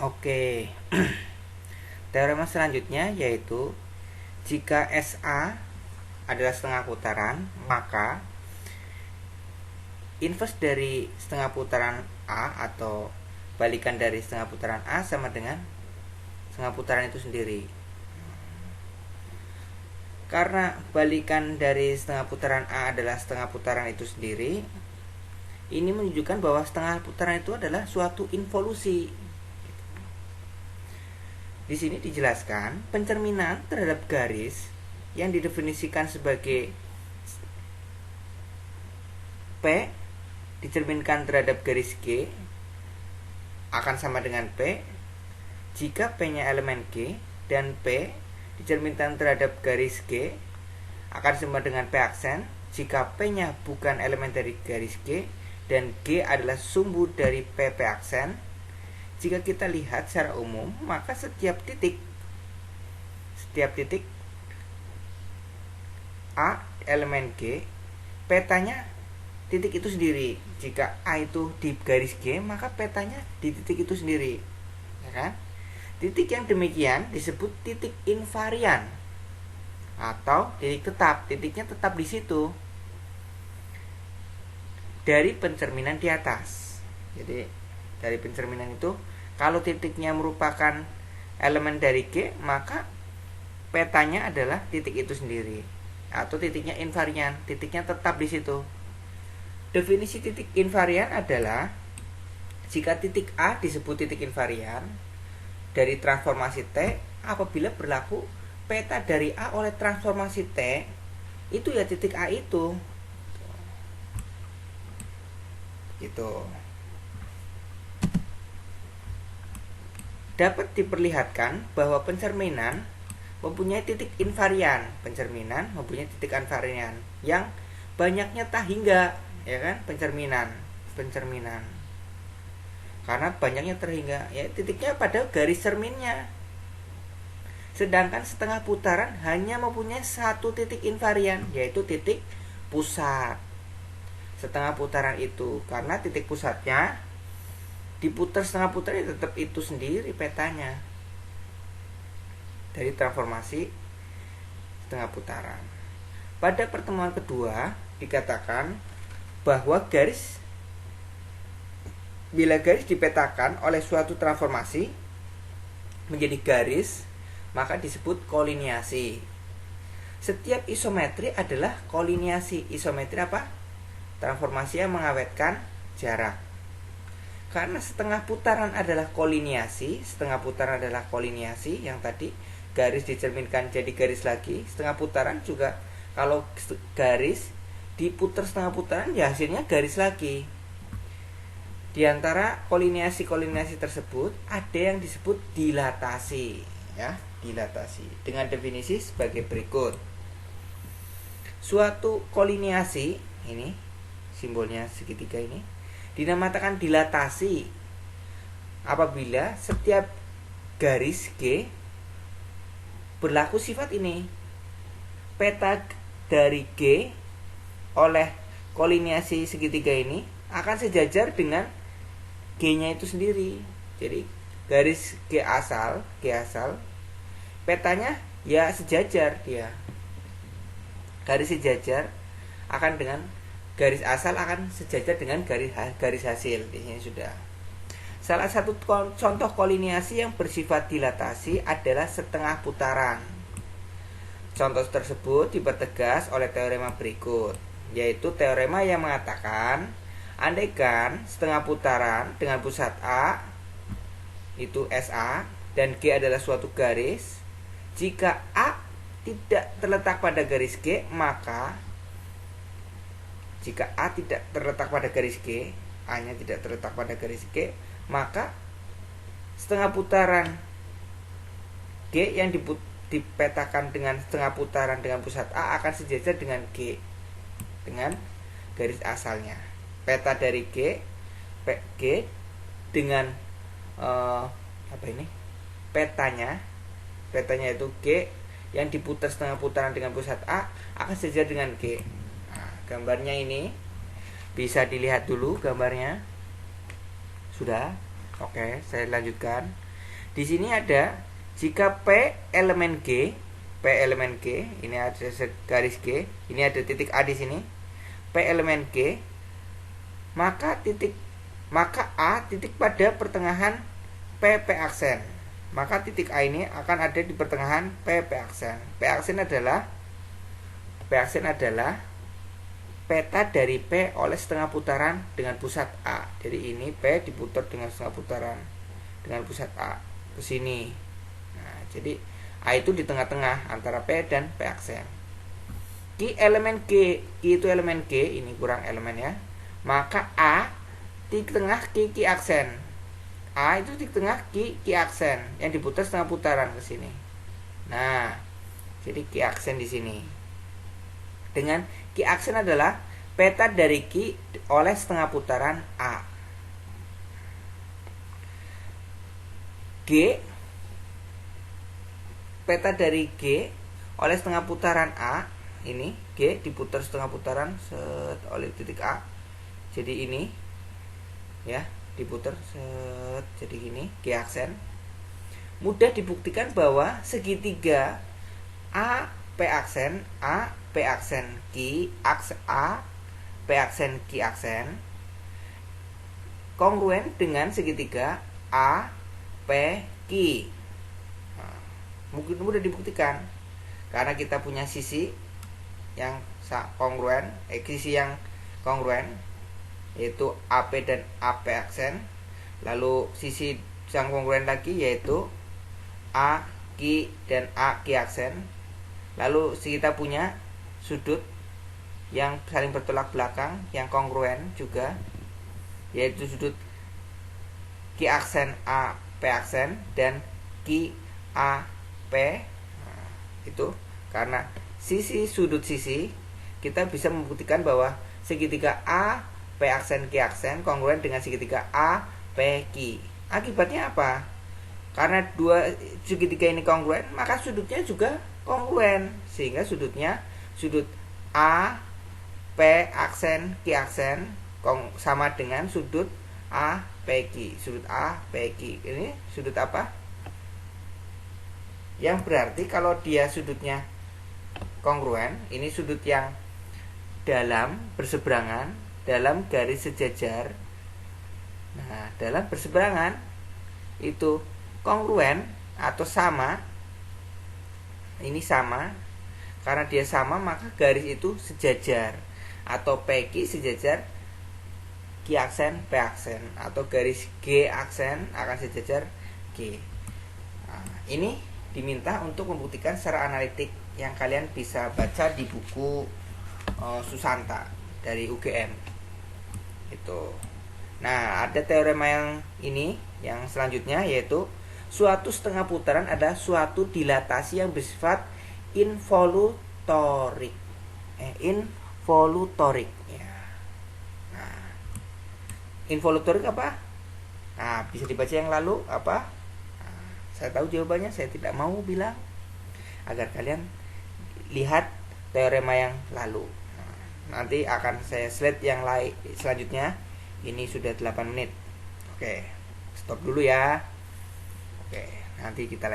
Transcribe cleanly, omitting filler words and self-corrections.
Oke. Teorema selanjutnya yaitu jika SA adalah setengah putaran, maka inverse dari setengah putaran A atau balikan dari setengah putaran A sama dengan setengah putaran itu sendiri. Karena balikan dari setengah putaran A adalah setengah putaran itu sendiri, ini menunjukkan bahwa setengah putaran itu adalah suatu involusi. Di sini dijelaskan pencerminan terhadap garis yang didefinisikan sebagai P dicerminkan terhadap garis G akan sama dengan P jika P-nya elemen G dan P dicerminkan terhadap garis G akan sama dengan P aksen jika P-nya bukan elemen dari garis G dan G adalah sumbu dari P aksen. Jika kita lihat secara umum, maka setiap titik A elemen G, petanya titik itu sendiri. Jika A itu di garis G, maka petanya di titik itu sendiri, ya kan? Titik yang demikian disebut titik invarian atau titik tetap. Titiknya tetap di situ dari pencerminan di atas. Jadi dari pencerminan itu, kalau titiknya merupakan elemen dari G, maka petanya adalah titik itu sendiri atau titiknya invarian, titiknya tetap di situ. Definisi titik invarian adalah jika titik A disebut titik invarian dari transformasi T apabila berlaku peta dari A oleh transformasi T, itu ya titik A itu. Gitu. Dapat diperlihatkan bahwa pencerminan mempunyai titik invarian. Pencerminan mempunyai titik invarian yang banyaknya tak hingga, ya kan? Pencerminan. Karena banyaknya terhingga, ya titiknya pada garis cerminnya. Sedangkan setengah putaran hanya mempunyai satu titik invarian, yaitu titik pusat. Setengah putaran itu karena titik pusatnya diputar setengah putaran tetap itu sendiri petanya dari transformasi setengah putaran. Pada pertemuan kedua dikatakan bahwa bila garis dipetakan oleh suatu transformasi menjadi garis, maka disebut kolineasi. Setiap isometri adalah kolineasi. Isometri apa? Transformasi yang mengawetkan jarak. Karena setengah putaran adalah kolineasi, yang tadi garis dicerminkan jadi garis lagi. Setengah putaran juga kalau garis diputar setengah putaran ya hasilnya garis lagi. Di antara kolineasi tersebut ada yang disebut dilatasi, ya, dilatasi. Dengan definisi sebagai berikut. Suatu kolineasi, ini simbolnya segitiga ini, dinamakan dilatasi apabila setiap garis G berlaku sifat ini. Peta dari G oleh kolineasi segitiga ini akan sejajar dengan G-nya itu sendiri. Jadi garis G asal petanya ya sejajar dia. Garis sejajar akan dengan garis asal akan sejajar dengan garis hasil. Di sini sudah. Salah satu contoh kolineasi yang bersifat dilatasi adalah setengah putaran. Contoh tersebut dipertegas oleh teorema berikut, yaitu teorema yang mengatakan andaikan setengah putaran dengan pusat A itu SA dan G adalah suatu garis, jika A tidak terletak pada garis G, maka jika A tidak terletak pada garis G, A-nya tidak terletak pada garis G, maka setengah putaran G yang dipetakan dengan setengah putaran dengan pusat A akan sejajar dengan G, dengan garis asalnya. Peta dari G dengan petanya itu G yang diputar setengah putaran dengan pusat A akan sejajar dengan G. Gambarnya ini bisa dilihat dulu gambarnya. Sudah? Oke, saya lanjutkan. Di sini ada jika P elemen G, ini ada garis G, ini ada titik A di sini. P elemen G, maka A titik pada pertengahan P aksen. Maka titik A ini akan ada di pertengahan P aksen. P aksen adalah peta dari P oleh setengah putaran dengan pusat A. Jadi ini P diputar dengan setengah putaran dengan pusat A ke sini. Nah, jadi A itu di tengah-tengah antara P dan P aksen. Q elemen G, Q itu elemen G, ini kurang elemen ya. Maka A di tengah Q aksen. A itu di tengah Q aksen yang diputar setengah putaran ke sini. Nah, jadi Q aksen di sini. Dengan Q aksen adalah peta dari Q oleh setengah putaran A. G, peta dari G oleh setengah putaran A. Ini G diputar setengah putaran oleh titik A. Jadi ini ya, diputar jadi gini G aksen. Mudah dibuktikan bahwa segitiga A P aksen Q aksen kongruen dengan segitiga A P Q. Nah, mungkin mudah dibuktikan karena kita punya sisi yang kongruen, sisi yang kongruen yaitu AP dan AP aksen. Lalu sisi yang kongruen lagi yaitu AQ dan AQ aksen. Lalu kita punya sudut yang saling bertolak belakang yang kongruen juga, yaitu sudut Q aksen AP aksen dan Q AP. Nah, itu karena sudut sisi kita bisa membuktikan bahwa segitiga A P aksen Q aksen kongruen dengan segitiga A P Q. Akibatnya apa? Karena dua segitiga ini kongruen, maka sudutnya juga kongruen, sehingga sudut A P aksen Q aksen sama dengan sudut A P Q. Sudut A P Q ini sudut apa? Yang berarti kalau dia sudutnya kongruen, ini sudut yang dalam berseberangan dalam garis sejajar. Nah, dalam berseberangan itu kongruen atau sama. Ini sama. Karena dia sama maka garis itu sejajar atau PQ sejajar Q aksen P aksen, atau garis G aksen akan sejajar G. Nah, ini diminta untuk membuktikan secara analitik yang kalian bisa baca di buku Susanta dari UGM. Itu. Nah, ada teorema yang ini yang selanjutnya, yaitu suatu setengah putaran adalah suatu dilatasi yang bersifat involutorik. Involutorik ya. Nah, involutorik apa? Nah, bisa dibaca yang lalu apa? Nah, saya tahu jawabannya, saya tidak mau bilang agar kalian lihat teorema yang lalu. Nah, nanti akan saya slide yang lain selanjutnya. Ini sudah 8 menit. Oke, stop dulu ya. Oke, nanti kita